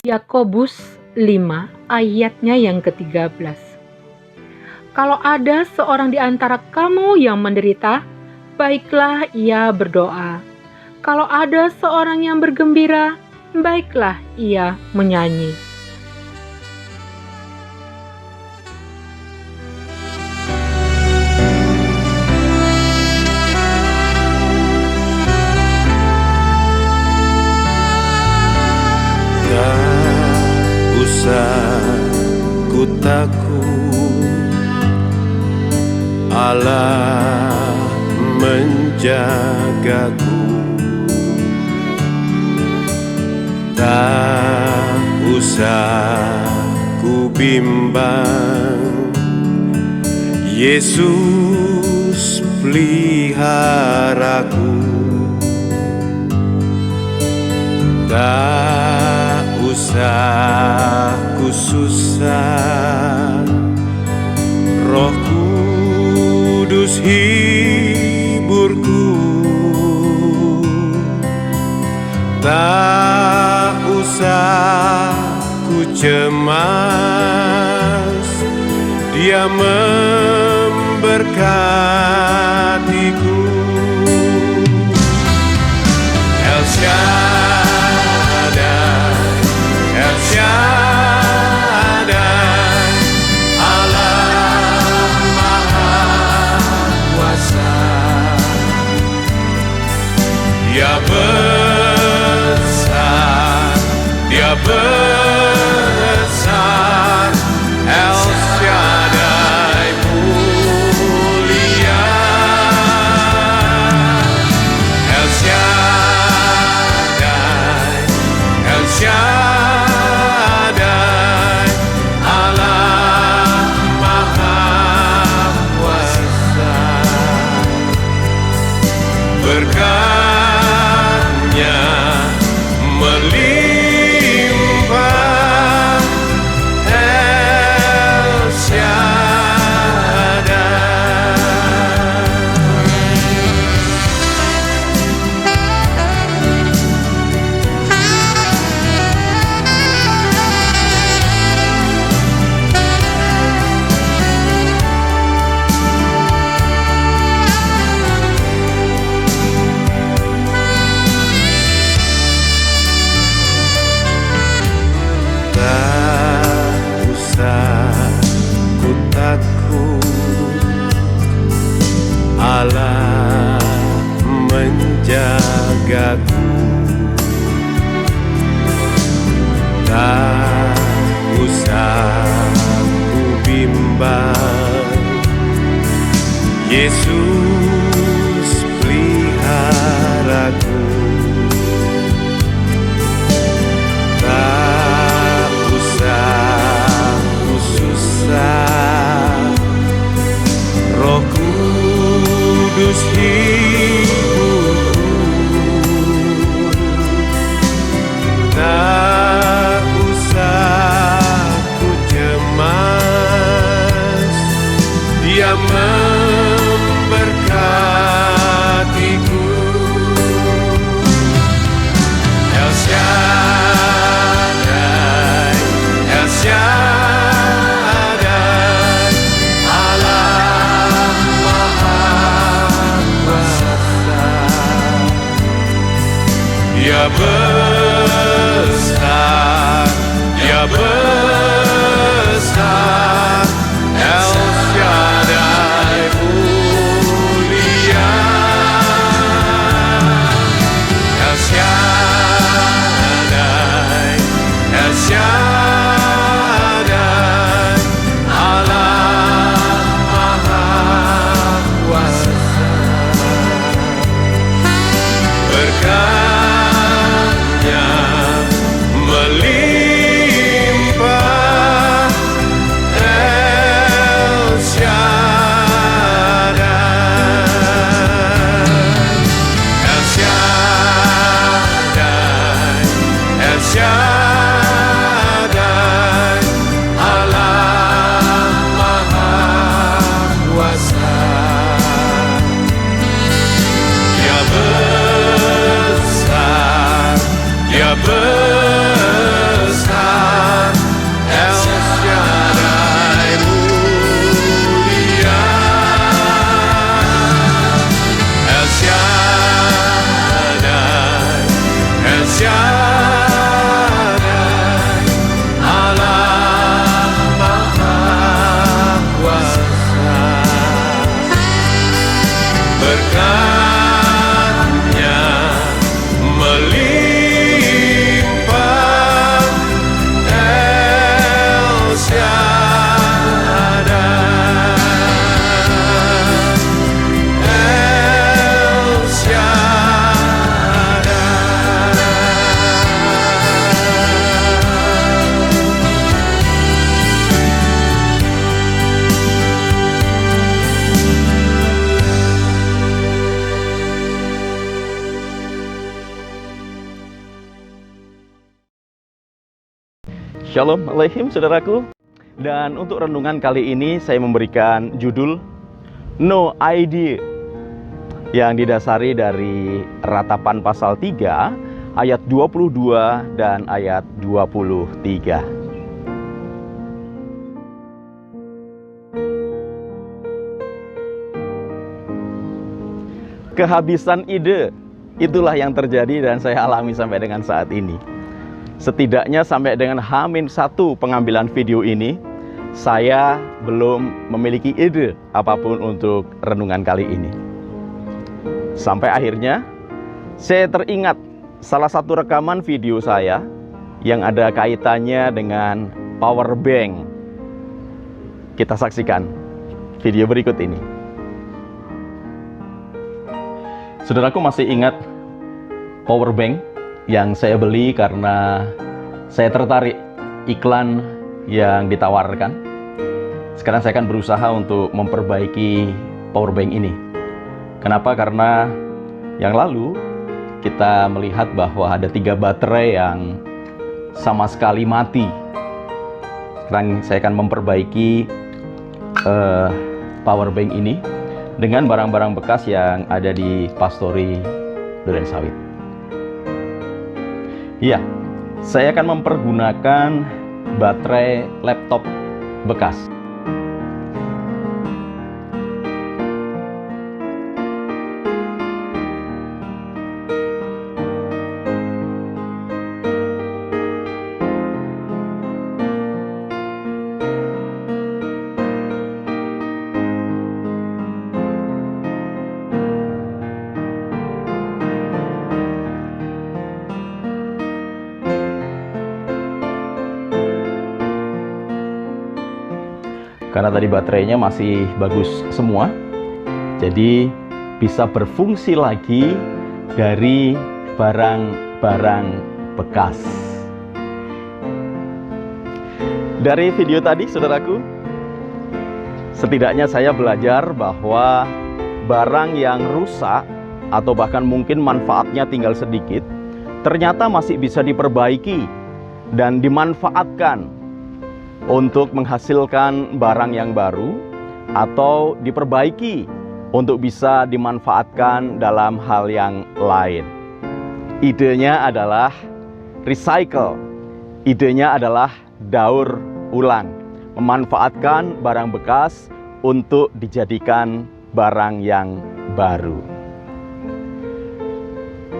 Yakobus 5 ayatnya yang ke-13. Kalau ada seorang di antara kamu yang menderita, baiklah ia berdoa. Kalau ada seorang yang bergembira, baiklah ia menyanyi. Tak usah ku takut, Allah menjagaku. Tak usah ku bimbang, Yesus peliharaku. Tak usah ku susah, Roh Kudus hiburku. Tak usah ku cemas, Dia memberkatiku. El Shaddai, El Shaddai, Allah Maha Kuasa. Dia besar, Dia besar, El Shaddai mulia. El Shaddai, El Shaddai, Allah Maha Kuasa. Berkat-Nya melimpah, El Shaddai. Tak usah ku takut, Allah menjagaku. Tak usah ku bimbang, Yesus peliharaku. Tak usah ku susah, Roh Kudus hiburku. Tak usah ku cemas, Dia memberkatiku. El Shaddai, El Shaddai, Allah Maha Kuasa. Dia besar, Dia besar, El Shaddai mulia. El Shaddai, El Shaddai, Allah Maha Kuasa. Berkat-Nya melimpah, Shalom Aleihim saudaraku. Dan untuk renungan kali ini saya memberikan judul No Idea, yang didasari dari Ratapan pasal 3 ayat 22 dan ayat 23. Kehabisan ide, itulah yang terjadi dan saya alami sampai dengan saat ini. Setidaknya sampai dengan H-1 pengambilan video ini, saya belum memiliki ide apapun untuk renungan kali ini. Sampai akhirnya, saya teringat salah satu rekaman video saya yang ada kaitannya dengan power bank. Kita saksikan video berikut ini. Saudaraku masih ingat power bank yang saya beli karena saya tertarik iklan yang ditawarkan. Sekarang saya akan berusaha untuk memperbaiki power bank ini. Kenapa? Karena yang lalu kita melihat bahwa ada 3 baterai yang sama sekali mati. Sekarang saya akan memperbaiki power bank ini dengan barang-barang bekas yang ada di Pastori Durensawit. Iya, saya akan mempergunakan baterai laptop bekas. Karena tadi baterainya masih bagus semua, jadi bisa berfungsi lagi dari barang-barang bekas. Dari video tadi, saudaraku, setidaknya saya belajar bahwa barang yang rusak atau bahkan mungkin manfaatnya tinggal sedikit, ternyata masih bisa diperbaiki dan dimanfaatkan untuk menghasilkan barang yang baru atau diperbaiki untuk bisa dimanfaatkan dalam hal yang lain. Idenya adalah recycle. Idenya adalah daur ulang, memanfaatkan barang bekas untuk dijadikan barang yang baru.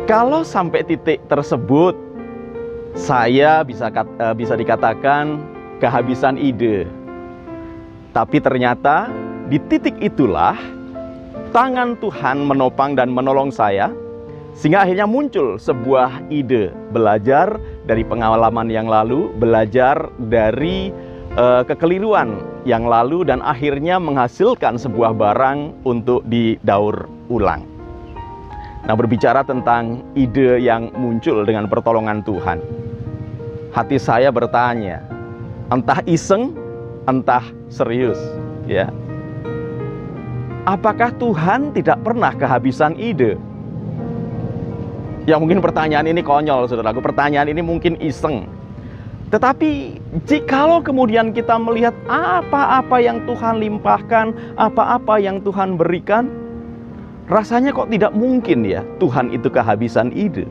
Kalau sampai titik tersebut, saya bisa dikatakan kehabisan ide. Tapi ternyata di titik itulah tangan Tuhan menopang dan menolong saya, sehingga akhirnya muncul sebuah ide. Belajar dari pengalaman yang lalu, belajar dari kekeliruan yang lalu, dan akhirnya menghasilkan sebuah barang untuk didaur ulang. Nah, berbicara tentang ide yang muncul dengan pertolongan Tuhan, hati saya bertanya, entah iseng, entah serius, ya. Apakah Tuhan tidak pernah kehabisan ide? Ya, mungkin pertanyaan ini konyol, saudaraku. Pertanyaan ini mungkin iseng. Tetapi jikalau kemudian kita melihat apa-apa yang Tuhan limpahkan, apa-apa yang Tuhan berikan, rasanya kok tidak mungkin ya Tuhan itu kehabisan ide.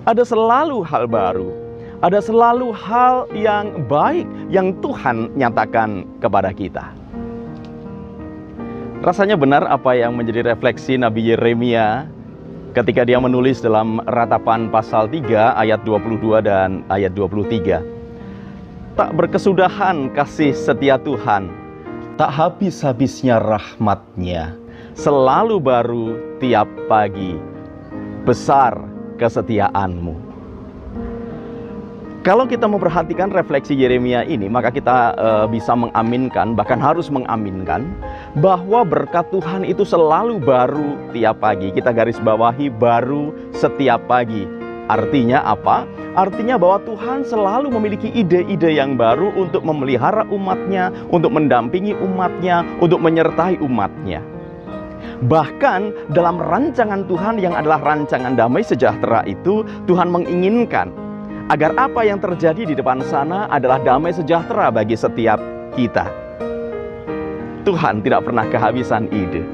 Ada selalu hal baru. Ada selalu hal yang baik yang Tuhan nyatakan kepada kita. Rasanya benar apa yang menjadi refleksi Nabi Yeremia ketika dia menulis dalam Ratapan pasal 3 ayat 22 dan ayat 23. Tak berkesudahan kasih setia Tuhan, tak habis-habisnya rahmat-Nya, selalu baru tiap pagi, besar kesetiaan-Mu. Kalau kita memperhatikan refleksi Yeremia ini, maka kita bisa mengaminkan, bahkan harus mengaminkan, bahwa berkat Tuhan itu selalu baru tiap pagi. Kita garis bawahi baru setiap pagi. Artinya apa? Artinya bahwa Tuhan selalu memiliki ide-ide yang baru untuk memelihara umatnya, untuk mendampingi umatnya, untuk menyertai umatnya. Bahkan dalam rancangan Tuhan yang adalah rancangan damai sejahtera itu, Tuhan menginginkan Agar apa yang terjadi di depan sana adalah damai sejahtera bagi setiap kita. Tuhan tidak pernah kehabisan ide.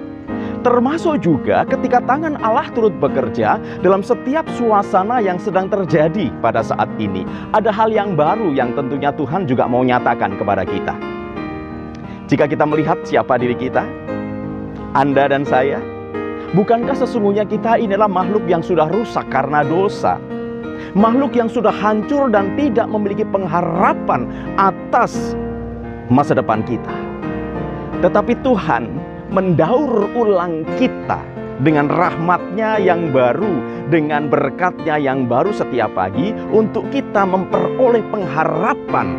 Termasuk juga ketika tangan Allah turut bekerja dalam setiap suasana yang sedang terjadi pada saat ini. Ada hal yang baru yang tentunya Tuhan juga mau nyatakan kepada kita. Jika kita melihat siapa diri kita, Anda dan saya, bukankah sesungguhnya kita inilah makhluk yang sudah rusak karena dosa? Makhluk yang sudah hancur dan tidak memiliki pengharapan atas masa depan kita. Tetapi Tuhan mendaur ulang kita dengan rahmat-Nya yang baru, dengan berkat-Nya yang baru setiap pagi untuk kita memperoleh pengharapan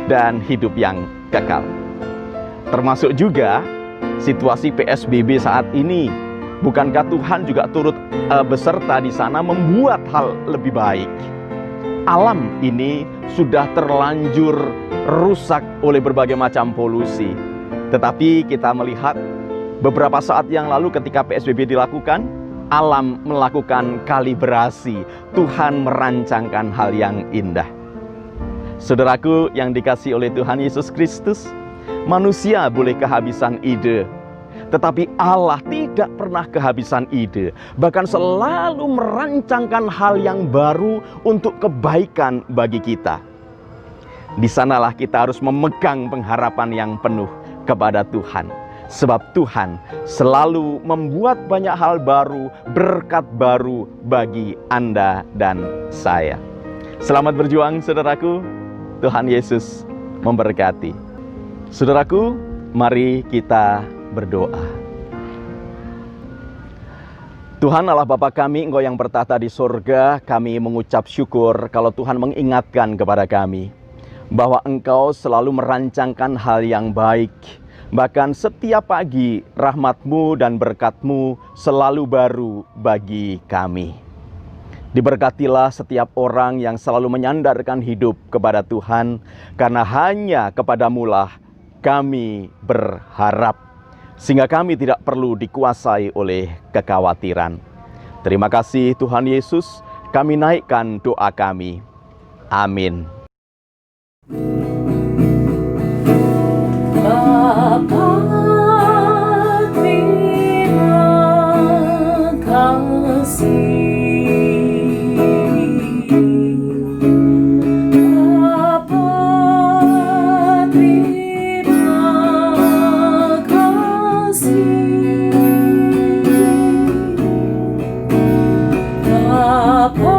dan hidup yang kekal. Termasuk juga situasi PSBB saat ini. Bukankah Tuhan juga turut beserta di sana membuat hal lebih baik? Alam ini sudah terlanjur rusak oleh berbagai macam polusi. Tetapi kita melihat beberapa saat yang lalu ketika PSBB dilakukan, alam melakukan kalibrasi. Tuhan merancangkan hal yang indah. Saudaraku yang dikasihi oleh Tuhan Yesus Kristus, manusia boleh kehabisan ide, tetapi Allah tidak pernah kehabisan ide. Bahkan selalu merancangkan hal yang baru untuk kebaikan bagi kita. Di sanalah kita harus memegang pengharapan yang penuh kepada Tuhan. Sebab Tuhan selalu membuat banyak hal baru, berkat baru bagi Anda dan saya. Selamat berjuang saudaraku. Tuhan Yesus memberkati. Saudaraku, mari kita berdoa. Tuhan Allah Bapa kami, Engkau yang bertata di surga, kami mengucap syukur kalau Tuhan mengingatkan kepada kami bahwa Engkau selalu merancangkan hal yang baik. Bahkan setiap pagi rahmat-Mu dan berkat-Mu selalu baru bagi kami. Diberkatilah setiap orang yang selalu menyandarkan hidup kepada Tuhan, karena hanya kepada-Mu-lah kami berharap. Sehingga kami tidak perlu dikuasai oleh kekhawatiran. Terima kasih Tuhan Yesus, kami naikkan doa kami. Amin. Bapa, terima kasih. Apa